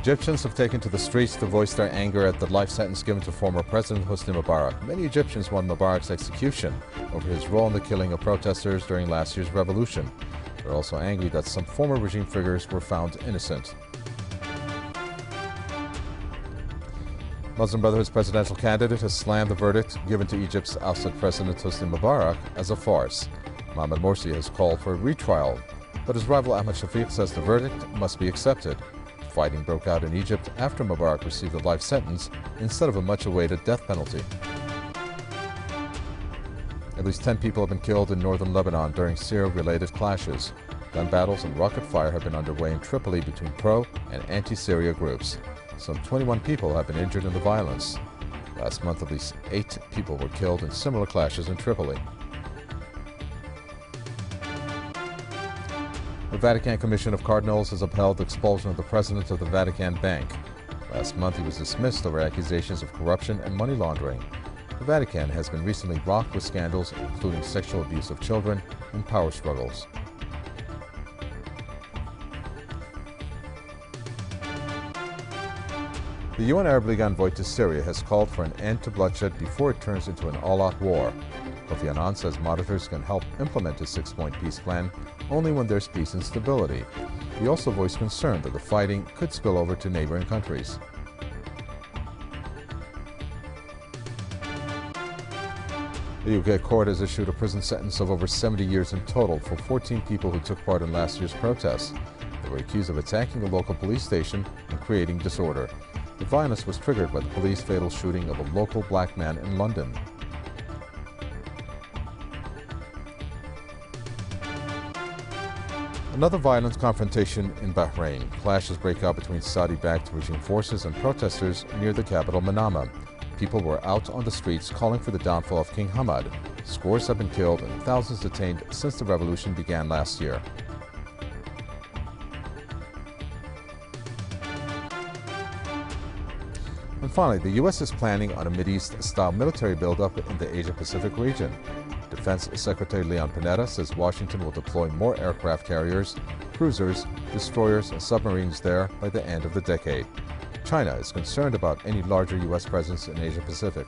Egyptians have taken to the streets to voice their anger at the life sentence given to former President Hosni Mubarak. Many Egyptians want Mubarak's execution over his role in the killing of protesters during last year's revolution. They're also angry that some former regime figures were found innocent. Muslim Brotherhood's presidential candidate has slammed the verdict given to Egypt's ousted President Hosni Mubarak as a farce. Mohamed Morsi has called for a retrial, but his rival Ahmed Shafiq says the verdict must be accepted. Fighting broke out in Egypt after Mubarak received a life sentence instead of a much-awaited death penalty. At least 10 people have been killed in northern Lebanon during Syria-related clashes. Gun battles and rocket fire have been underway in Tripoli between pro- and anti-Syria groups. Some 21 people have been injured in the violence. Last month, at least 8 people were killed in similar clashes in Tripoli. The Vatican Commission of Cardinals has upheld the expulsion of the president of the Vatican Bank. Last month, he was dismissed over accusations of corruption and money laundering. The Vatican has been recently rocked with scandals, including sexual abuse of children and power struggles. The UN Arab League envoy to Syria has called for an end to bloodshed before it turns into an all-out war. Kofi Annan says monitors can help implement a 6-point peace plan only when there's peace and stability. He also voiced concern that the fighting could spill over to neighboring countries. The UK court has issued a prison sentence of over 70 years in total for 14 people who took part in last year's protests. They were accused of attacking a local police station and creating disorder. The violence was triggered by the police fatal shooting of a local black man in London. Another violent confrontation in Bahrain. Clashes break out between Saudi-backed regime forces and protesters near the capital Manama. People were out on the streets calling for the downfall of King Hamad. Scores have been killed and thousands detained since the revolution began last year. And finally, the U.S. is planning on a Mideast-style military buildup in the Asia-Pacific region. Defense Secretary Leon Panetta says Washington will deploy more aircraft carriers, cruisers, destroyers, and submarines there by the end of the decade. China is concerned about any larger U.S. presence in Asia-Pacific.